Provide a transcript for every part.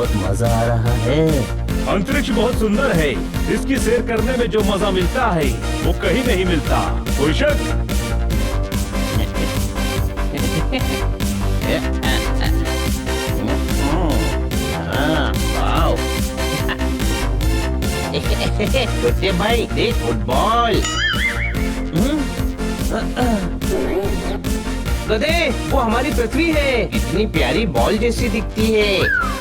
बहुत मजा आ रहा है। अंतरिक्ष बहुत सुंदर है। इसकी सैर करने में जो मजा मिलता है वो कहीं नहीं मिलता। कोई शक? छोटे भाई देख फुटबॉल। गधे, वो हमारी पृथ्वी है। इतनी प्यारी बॉल जैसी दिखती है।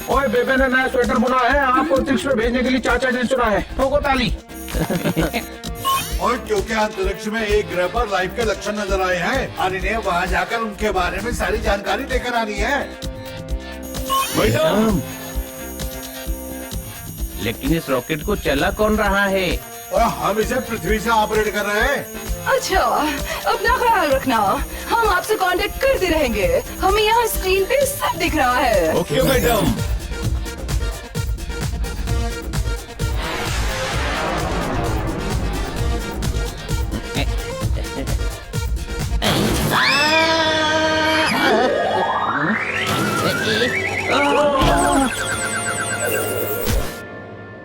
ओए, बेबे ने नया स्वेटर बुना है, आपको अंतरिक्ष में भेजने के लिए चाचा ने चुना है। ठोको ताली। और क्योंकि अंतरिक्ष में एक ग्रह पर लाइफ के लक्षण नजर आए हैं और इन्हें वहाँ जाकर उनके बारे में सारी जानकारी लेकर आनी है। मैडम, लेकिन इस रॉकेट को चला कौन रहा है? और हम इसे पृथ्वी से ऑपरेट कर रहे हैं। अच्छा, अपना ख्याल रखना। हम आपसे कांटेक्ट करते रहेंगे। हमें यहाँ स्क्रीन पे सब दिख रहा है। Okay madam.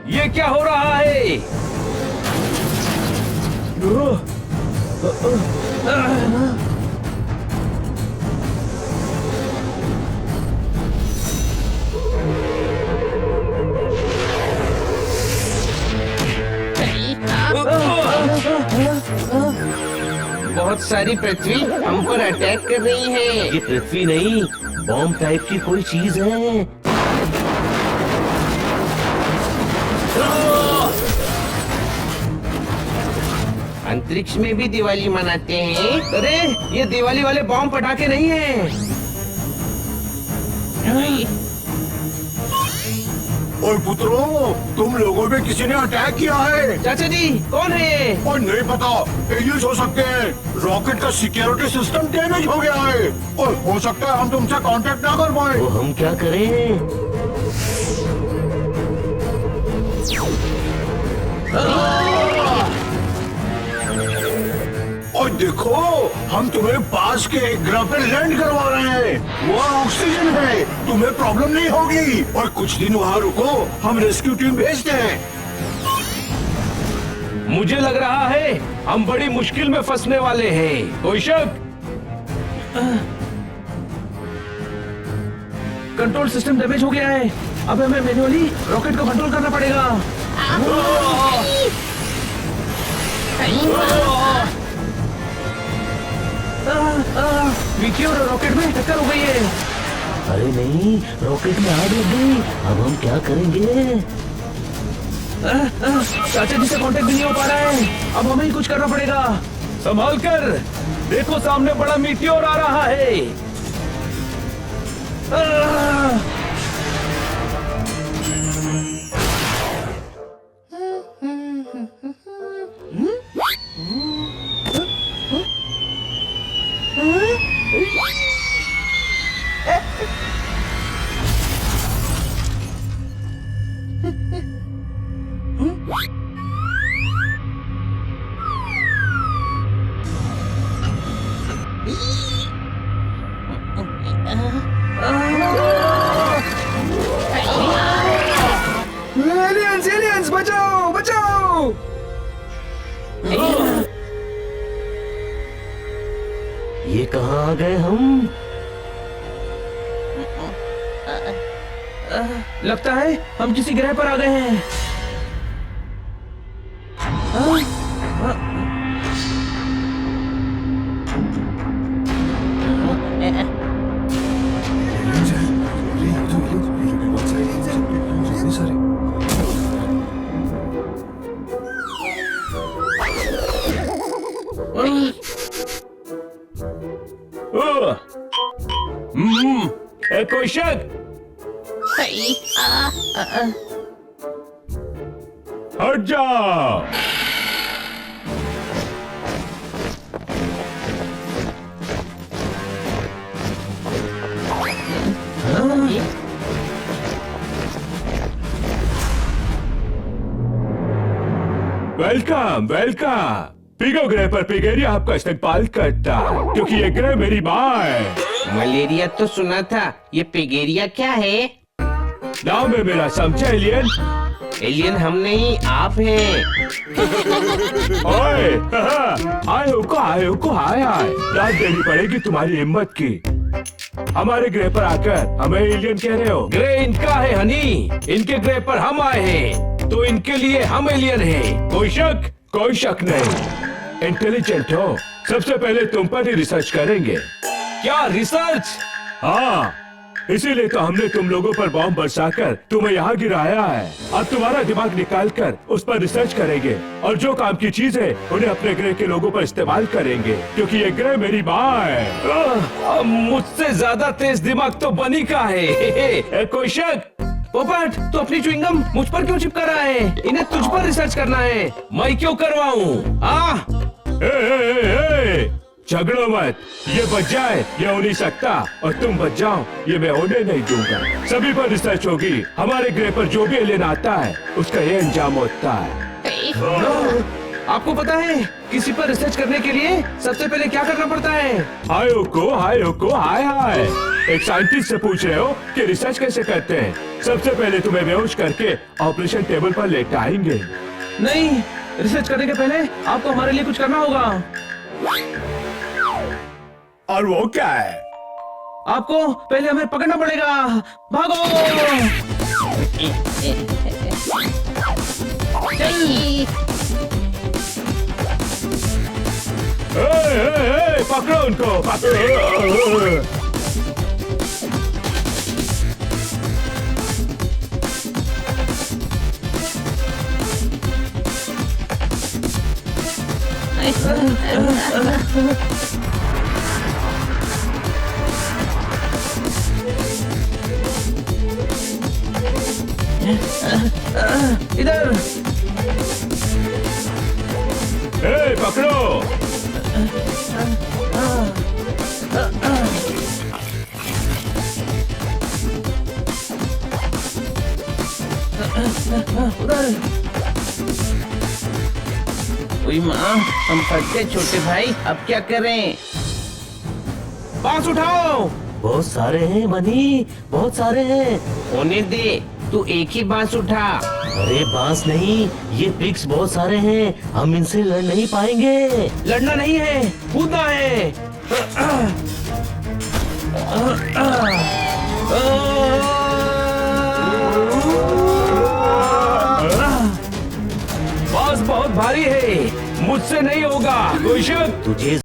ये क्या हो रहा है? बहुत सारी पृथ्वी हम पर अटैक कर रही है। ये पृथ्वी नहीं, बॉम्ब टाइप की कोई चीज है। अंतरिक्ष में भी दिवाली मनाते हैं। अरे, ये दिवाली वाले बॉम्ब पटाखे नहीं है। और पुत्रों, तुम लोगों पे किसी ने अटैक किया है। चाचा जी, कौन है ये? और नहीं पता, एलियंस हो सकते हैं। रॉकेट का सिक्योरिटी सिस्टम डैमेज हो गया है और हो सकता है हम तुमसे कांटेक्ट ना कर पाए। तो हम क्या करें? और देखो, हम तुम्हें पास के एक ग्रह पे लैंड करवा रहे हैं। वहाँ ऑक्सीजन है, तुम्हें प्रॉब्लम नहीं होगी। और कुछ दिन वहाँ रुको, हम रेस्क्यू टीम भेजते हैं। मुझे लग रहा है हम बड़ी मुश्किल में फंसने वाले हैं। कोई शक? कंट्रोल सिस्टम डैमेज हो गया है। अब हमें मैन्युअली रॉकेट को कंट्रोल करना पड़ेगा। विकी और रॉकेट में टक्कर हो गई है। अरे नहीं, रॉकेट में आग लग गई। अब हम क्या करेंगे? चाचा जी से कांटेक्ट भी नहीं हो पा रहा है। अब हमें ही कुछ करना पड़ेगा। संभाल कर, देखो सामने बड़ा मीटियोर आ रहा है। एलियंस, एलियंस, बचाओ, बचाओ। ये कहाँ आ गए हम? लगता है हम किसी ग्रह पर आ गए हैं। कोई शक? हट जाओ। Welcome welcome. पिगो ग्रह पर पिगेरिया आपका इस्तकबाल करता है, क्योंकि ये ग्रह मेरी माँ है। मलेरिया तो सुना था, ये पिगेरिया क्या है? नाम है मेरा, समझे एलियन? एलियन हम नहीं, आप हैं। ओए, आए को हाय हाय। दाद देनी पड़ेगी तुम्हारी हिम्मत की। हमारे ग्रह पर आकर हमें एलियन कह रहे हो? ग्रह इनका है हनी, इनके ग्रह पर हम आए हैं, तो इनके लिए हम एलियन हैं। कोई शक नहीं। इंटेलिजेंट हो, सबसे पहले तुम पर ही रिसर्च करेंगे। क्या रिसर्च? हाँ, इसीलिए तो हमने तुम लोगों पर बॉम्ब बरसाकर तुम्हें यहाँ गिराया है। अब तुम्हारा दिमाग निकाल कर उस पर रिसर्च करेंगे और जो काम की चीज है उन्हें अपने ग्रह के लोगों पर इस्तेमाल करेंगे, क्योंकि ये ग्रह मेरी माँ है। मुझसे ज्यादा तेज दिमाग तो बनी का है। कोई शक? पोपट, तू अपनी च्युइंगम मुझ पर क्यों चिपका रहा है? इन्हें तुझ पर रिसर्च करना है, मैं क्यों करवाऊं? झगड़ो मत, ये बच जाए ये हो नहीं सकता, और तुम बच जाओ ये मैं होने नहीं दूंगा। सभी पर रिसर्च होगी। हमारे ग्रह पर जो भी एलियन आता है उसका ये अंजाम होता है। आपको पता है किसी पर रिसर्च करने के लिए सबसे पहले क्या करना पड़ता है? हाय हाय। एक साइंटिस्ट से पूछ रहे हो कि रिसर्च कैसे करते हैं? सबसे पहले तुम्हें बेहोश करके ऑपरेशन टेबल पर लेटाएंगे। नहीं, रिसर्च करने के पहले आपको हमारे लिए कुछ करना होगा। और वो क्या है? आपको पहले हमें पकड़ना पड़ेगा। भागो! पकड़ो उनको, पकड़ो! इधर! पकड़ो! उधर। ओए माँ, हम फंस गए छोटे भाई, अब क्या करें? बांस उठाओ। बहुत सारे हैं बनी, बहुत सारे हैं। होने दे, तू एक ही बांस उठा। अरे बांस नहीं, ये पिग्स बहुत सारे हैं, हम इनसे लड़ नहीं पाएंगे। लड़ना नहीं है, कूदना है। बांस बहुत भारी है, मुझसे नहीं होगा। कोई शक? तुझे